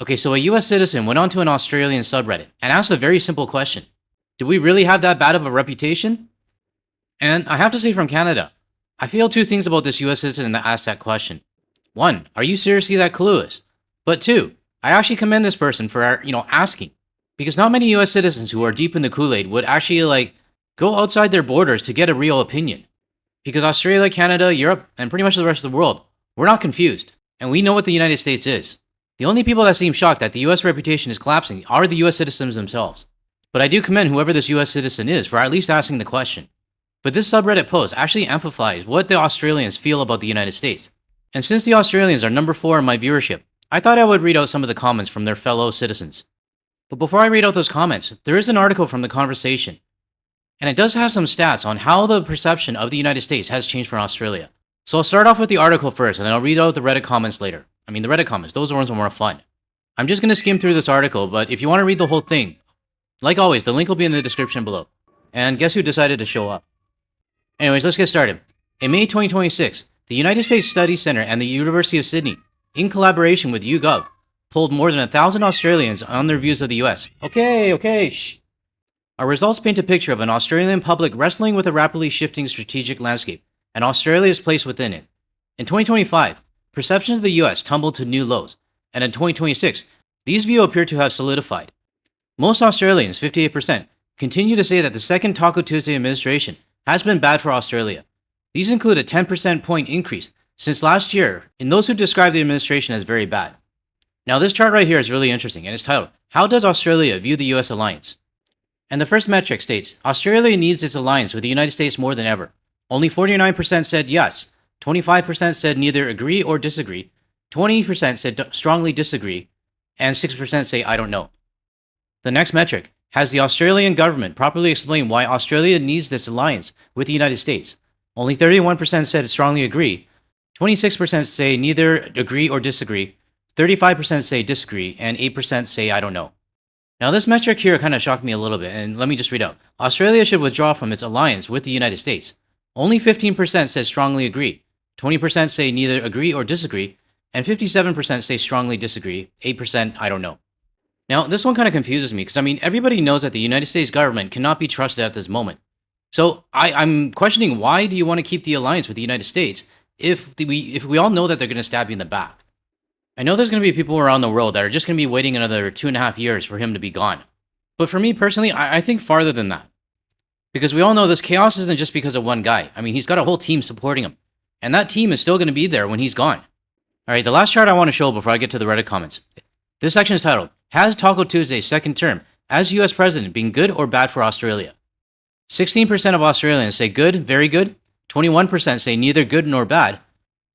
Okay, so a US citizen went onto an Australian subreddit and asked a very simple question. Do we really have that bad of a reputation? And I have to say from Canada, I feel two things about this US citizen that asked that question. One, are you seriously that clueless? But two, I actually commend this person for, asking. Because not many US citizens who are deep in the Kool-Aid would actually, go outside their borders to get a real opinion. Because Australia, Canada, Europe, and pretty much the rest of the world, we're not confused. And we know what the United States is. The only people that seem shocked that the US reputation is collapsing are the US citizens themselves. But I do commend whoever this US citizen is for at least asking the question. But this subreddit post actually amplifies what the Australians feel about the United States. And since the Australians are number 4 in my viewership, I thought I would read out some of the comments from their fellow citizens. But before I read out those comments, there is an article from the conversation. And it does have some stats on how the perception of the United States has changed from Australia. So I'll start off with the article first, and then I'll read out the Reddit comments later. The Reddit comments, those are ones that are more fun. I'm just going to skim through this article, but if you want to read the whole thing, like always, the link will be in the description below. And guess who decided to show up? Anyways, let's get started. In May 2026, the United States Study Center and the University of Sydney, in collaboration with YouGov, polled more than 1,000 Australians on their views of the US. Okay, shh. Our results paint a picture of an Australian public wrestling with a rapidly shifting strategic landscape, and Australia's place within it. In 2025, perceptions of the US tumbled to new lows, and in 2026, these views appear to have solidified. Most Australians, 58%, continue to say that the second Taco Tuesday administration has been bad for Australia. These include a 10% point increase since last year in those who describe the administration as very bad. Now this chart right here is really interesting, and it's titled, How Does Australia View the US Alliance? And the first metric states, Australia needs its alliance with the United States more than ever. Only 49% said yes, 25% said neither agree or disagree, 20% said strongly disagree, and 6% say I don't know. The next metric, has the Australian government properly explained why Australia needs this alliance with the United States? Only 31% said strongly agree, 26% say neither agree or disagree, 35% say disagree, and 8% say I don't know. Now this metric here kind of shocked me a little bit, and let me just read out. Australia should withdraw from its alliance with the United States. Only 15% said strongly agree, 20% say neither agree or disagree, and 57% say strongly disagree, 8% I don't know. Now, this one kind of confuses me because, everybody knows that the United States government cannot be trusted at this moment. So I'm questioning, why do you want to keep the alliance with the United States if we all know that they're going to stab you in the back? I know there's going to be people around the world that are just going to be waiting another 2.5 years for him to be gone. But for me personally, I think farther than that. Because we all know this chaos isn't just because of one guy. He's got a whole team supporting him. And that team is still going to be there when he's gone. Alright, the last chart I want to show before I get to the Reddit comments. This section is titled, Has Taco Tuesday's second term as US President been good or bad for Australia? 16% of Australians say good, very good. 21% say neither good nor bad.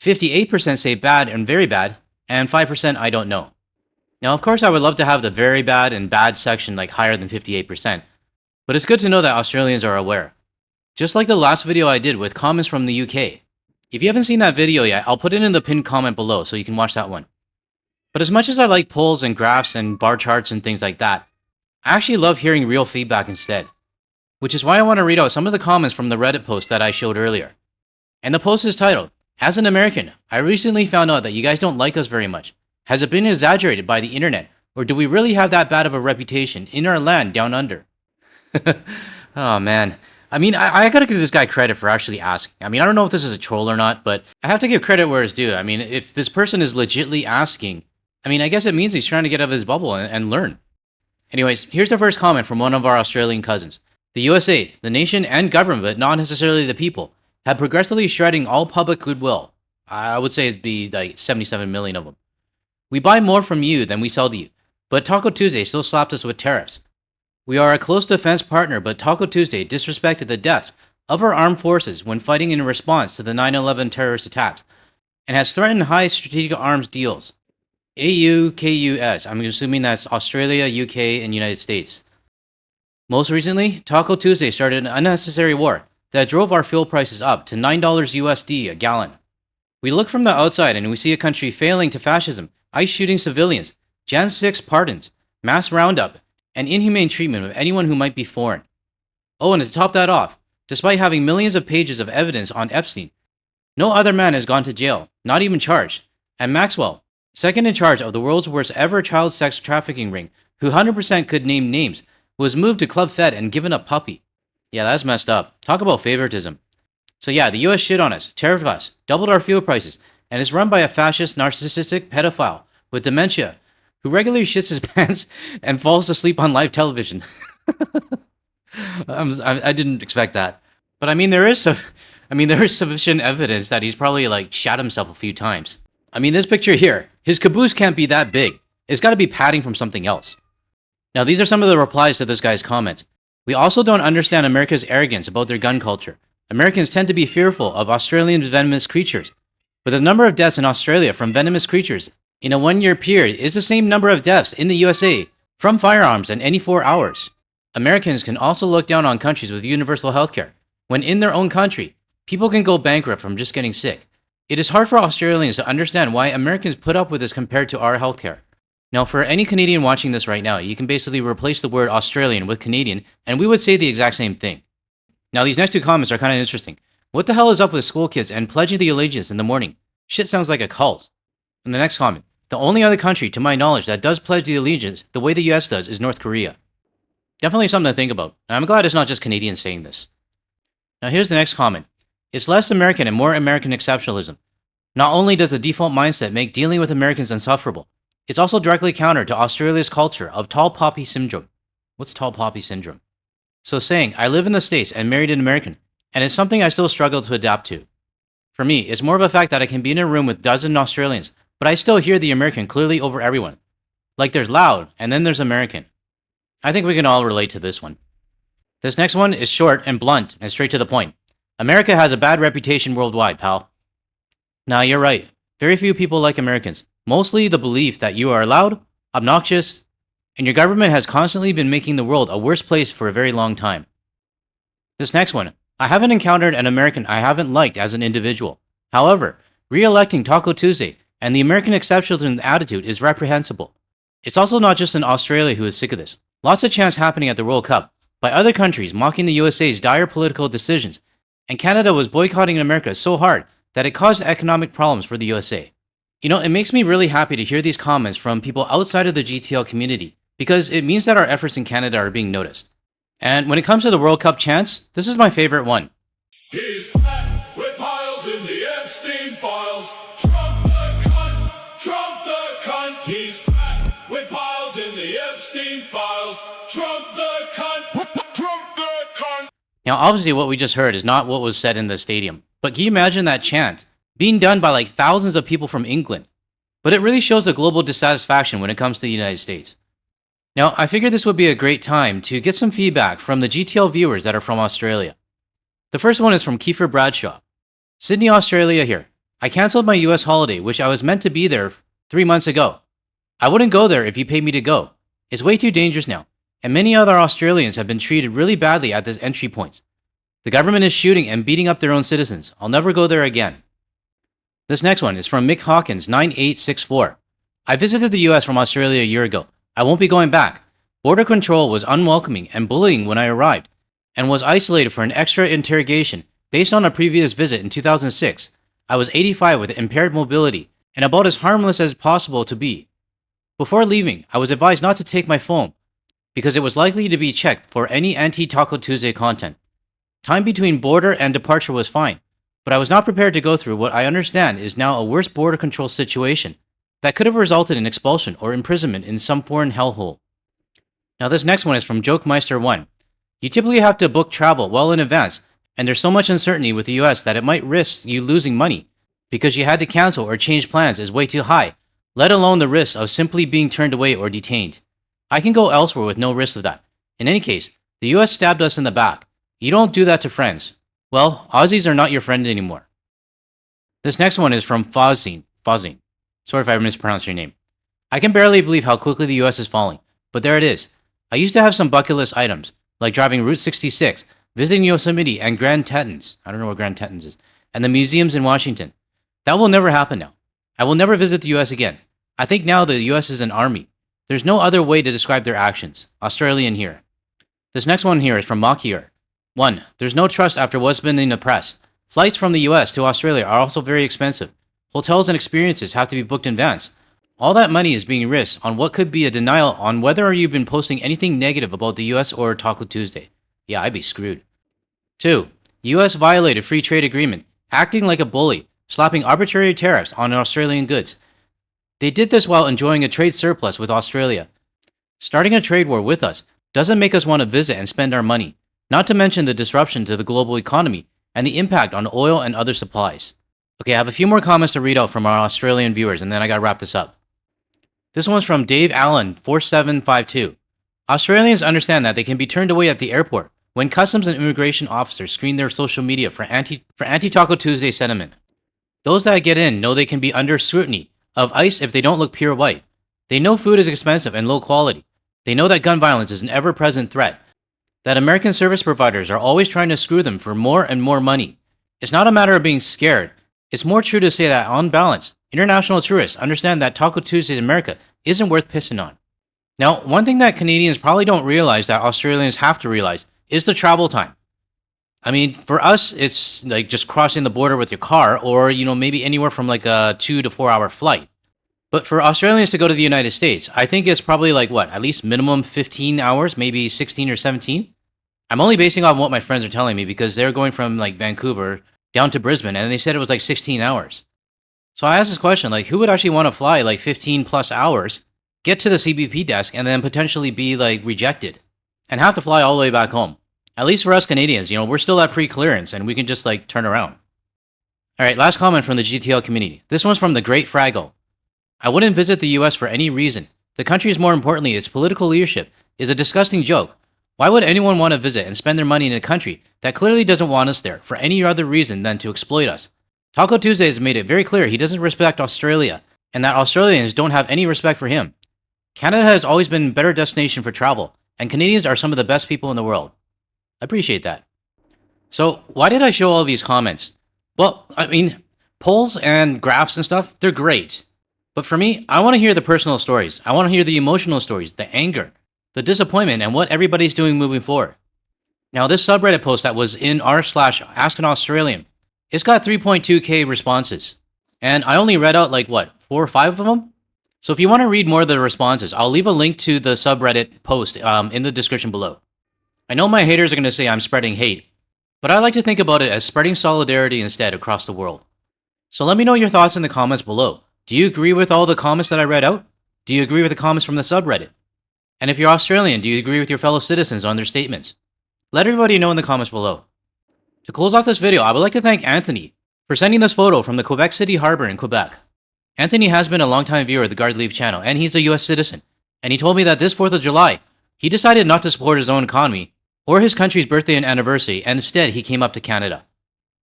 58% say bad and very bad. And 5% I don't know. Now, of course, I would love to have the very bad and bad section higher than 58%. But it's good to know that Australians are aware. Just like the last video I did with comments from the UK. If you haven't seen that video yet, I'll put it in the pinned comment below so you can watch that one. But as much as I like polls and graphs and bar charts and things like that, I actually love hearing real feedback instead. Which is why I want to read out some of the comments from the Reddit post that I showed earlier. And the post is titled, As an American, I recently found out that you guys don't like us very much. Has it been exaggerated by the internet, or do we really have that bad of a reputation in our land down under? Oh man. I gotta give this guy credit for actually asking. I don't know if this is a troll or not, but I have to give credit where it's due. If this person is legitly asking, I guess it means he's trying to get out of his bubble and learn. Anyways, here's the first comment from one of our Australian cousins. The USA, the nation and government, but not necessarily the people, have progressively shredding all public goodwill. I would say it'd be 77 million of them. We buy more from you than we sell to you, but Taco Tuesday still slapped us with tariffs. We are a close defense partner, but Taco Tuesday disrespected the deaths of our armed forces when fighting in response to the 9/11 terrorist attacks, and has threatened high strategic arms deals. AUKUS, I'm assuming that's Australia, UK, and United States. Most recently, Taco Tuesday started an unnecessary war that drove our fuel prices up to $9 USD a gallon. We look from the outside and we see a country failing to fascism, ICE shooting civilians, Jan 6 pardons, mass roundup, and inhumane treatment of anyone who might be foreign. Oh, and to top that off, despite having millions of pages of evidence on Epstein, no other man has gone to jail, not even charged, and Maxwell, second in charge of the world's worst ever child sex trafficking ring, who 100% could name names, was moved to Club Fed and given a puppy. Yeah, that's messed up. Talk about favoritism. So yeah, the US shit on us, tariffed us, doubled our fuel prices, and is run by a fascist, narcissistic pedophile with dementia who regularly shits his pants and falls asleep on live television. I didn't expect that. But there is sufficient evidence that he's probably like shat himself a few times. This picture here, his caboose can't be that big. It's got to be padding from something else. Now, these are some of the replies to this guy's comments. We also don't understand America's arrogance about their gun culture. Americans tend to be fearful of Australians' venomous creatures. But the number of deaths in Australia from venomous creatures in a 1-year period is the same number of deaths in the USA from firearms in any 4 hours. Americans can also look down on countries with universal healthcare, when in their own country, people can go bankrupt from just getting sick. It is hard for Australians to understand why Americans put up with this compared to our healthcare. Now, for any Canadian watching this right now, you can basically replace the word Australian with Canadian, and we would say the exact same thing. Now, these next two comments are kind of interesting. What the hell is up with school kids and pledging the allegiance in the morning? Shit sounds like a cult. And the next comment. The only other country, to my knowledge, that does pledge the allegiance the way the US does is North Korea. Definitely something to think about, and I'm glad it's not just Canadians saying this. Now here's the next comment. It's less American and more American exceptionalism. Not only does the default mindset make dealing with Americans insufferable, it's also directly counter to Australia's culture of tall poppy syndrome. What's tall poppy syndrome? So saying, I live in the States and married an American, and it's something I still struggle to adapt to. For me, it's more of a fact that I can be in a room with dozens of Australians, but I still hear the American clearly over everyone. Like there's loud, and then there's American. I think we can all relate to this one. This next one is short and blunt and straight to the point. America has a bad reputation worldwide, pal. Now, you're right. Very few people like Americans. Mostly the belief that you are loud, obnoxious, and your government has constantly been making the world a worse place for a very long time. This next one. I haven't encountered an American I haven't liked as an individual. However, re-electing Taco Tuesday and the American exceptionalism attitude is reprehensible. It's also not just in Australia who is sick of this. Lots of chants happening at the World Cup by other countries mocking the USA's dire political decisions, and Canada was boycotting America so hard that it caused economic problems for the USA. It makes me really happy to hear these comments from people outside of the GTL community, because it means that our efforts in Canada are being noticed. And when it comes to the World Cup chants, this is my favorite one. He's fat with piles in the Epstein files. Trump the cunt, Trump the cunt. He's fat with piles in the Epstein files. Trump the cunt, Trump the cunt. Now, obviously what we just heard is not what was said in the stadium, but can you imagine that chant being done by like thousands of people from England? But it really shows the global dissatisfaction when it comes to the United States. Now, I figured this would be a great time to get some feedback from the GTL viewers that are from Australia. The first one is from Kiefer Bradshaw. Sydney, Australia here. I cancelled my US holiday, which I was meant to be there 3 months ago. I wouldn't go there if you paid me to go. It's way too dangerous now, and many other Australians have been treated really badly at the entry points. The government is shooting and beating up their own citizens. I'll never go there again. This next one is from Mick Hawkins 9864. I visited the US from Australia a year ago. I won't be going back. Border control was unwelcoming and bullying when I arrived, and was isolated for an extra interrogation based on a previous visit in 2006. I was 85 with impaired mobility and about as harmless as possible to be. Before leaving, I was advised not to take my phone because it was likely to be checked for any anti-Taco Tuesday content. Time between border and departure was fine, but I was not prepared to go through what I understand is now a worse border control situation that could have resulted in expulsion or imprisonment in some foreign hellhole. Now this next one is from Jokemeister1. You typically have to book travel well in advance, and there's so much uncertainty with the US that it might risk you losing money because you had to cancel or change plans is way too high, let alone the risk of simply being turned away or detained. I can go elsewhere with no risk of that. In any case, the US stabbed us in the back. You don't do that to friends. Well, Aussies are not your friend anymore. This next one is from Fazine. Sorry if I mispronounced your name. I can barely believe how quickly the US is falling, but there it is. I used to have some bucket list items, like driving Route 66, visiting Yosemite and Grand Tetons. I don't know what Grand Tetons is. And the museums in Washington. That will never happen now. I will never visit the US again. I think now the US is an army. There's no other way to describe their actions. Australian here. This next one here is from Makier. 1. There's no trust after what's been in the press. Flights from the US to Australia are also very expensive. Hotels and experiences have to be booked in advance. All that money is being risked on what could be a denial on whether you've been posting anything negative about the US or Taco Tuesday. Yeah, I'd be screwed. 2. US violated free trade agreement, acting like a bully, slapping arbitrary tariffs on Australian goods. They did this while enjoying a trade surplus with Australia. Starting a trade war with us doesn't make us want to visit and spend our money, not to mention the disruption to the global economy and the impact on oil and other supplies. Okay, I have a few more comments to read out from our Australian viewers, and then I gotta wrap this up. This one's from Dave Allen, 4752. Australians understand that they can be turned away at the airport when customs and immigration officers screen their social media for anti-Taco Tuesday sentiment. Those that get in know they can be under scrutiny of ICE if they don't look pure white. They know food is expensive and low quality. They know that gun violence is an ever-present threat, that American service providers are always trying to screw them for more and more money. It's not a matter of being scared. It's more true to say that, on balance, international tourists understand that Taco Tuesday in America isn't worth pissing on. Now, one thing that Canadians probably don't realize that Australians have to realize is the travel time. I mean, for us, it's like just crossing the border with your car or, maybe anywhere from like a 2 to 4 hour flight. But for Australians to go to the United States, I think it's probably like at least minimum 15 hours, maybe 16 or 17. I'm only basing on what my friends are telling me because they're going from like Vancouver down to Brisbane and they said it was like 16 hours. So I asked this question, like who would actually want to fly like 15 plus hours, get to the CBP desk and then potentially be like rejected and have to fly all the way back home? At least for us Canadians, we're still at pre-clearance and we can just like turn around. All right, last comment from the GTL community. This one's from the Great Fraggle. I wouldn't visit the US for any reason. The country's, more importantly, its political leadership is a disgusting joke. Why would anyone want to visit and spend their money in a country that clearly doesn't want us there for any other reason than to exploit us? Taco Tuesday has made it very clear he doesn't respect Australia and that Australians don't have any respect for him. Canada has always been a better destination for travel, and Canadians are some of the best people in the world. I appreciate that. So, why did I show all these comments? Well, I mean, polls and graphs and stuff, they're great. But for me, I want to hear the personal stories. I want to hear the emotional stories, the anger, the disappointment, and what everybody's doing moving forward. Now, this subreddit post that was in r/AskAnAustralian, it's got 3.2k responses. And I only read out 4 or 5 of them? So if you want to read more of the responses, I'll leave a link to the subreddit post in the description below. I know my haters are going to say I'm spreading hate, but I like to think about it as spreading solidarity instead across the world. So let me know your thoughts in the comments below. Do you agree with all the comments that I read out? Do you agree with the comments from the subreddit? And if you're Australian, do you agree with your fellow citizens on their statements? Let everybody know in the comments below. To close off this video, I would like to thank Anthony for sending this photo from the Quebec City Harbor in Quebec. Anthony has been a longtime viewer of the Guard Leave channel, and he's a US citizen. And he told me that this 4th of July, he decided not to support his own economy or his country's birthday and anniversary, and instead he came up to Canada.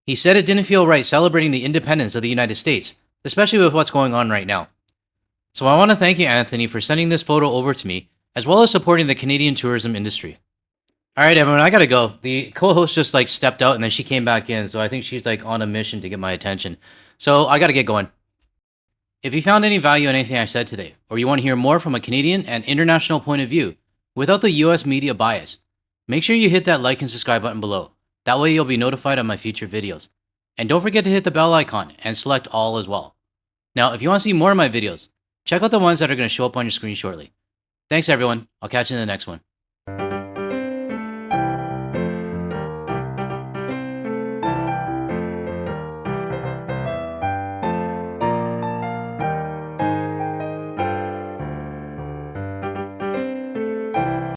He said it didn't feel right celebrating the independence of the United States, especially with what's going on right now. So I want to thank you, Anthony, for sending this photo over to me, as well as supporting the Canadian tourism industry. Alright everyone, I gotta go. The co-host just stepped out and then she came back in, so I think she's on a mission to get my attention. So I gotta get going. If you found any value in anything I said today, or you want to hear more from a Canadian and international point of view, without the US media bias, make sure you hit that like and subscribe button below. That way you'll be notified of my future videos. And don't forget to hit the bell icon and select all as well. Now, if you want to see more of my videos, check out the ones that are going to show up on your screen shortly. Thanks everyone, I'll catch you in the next one.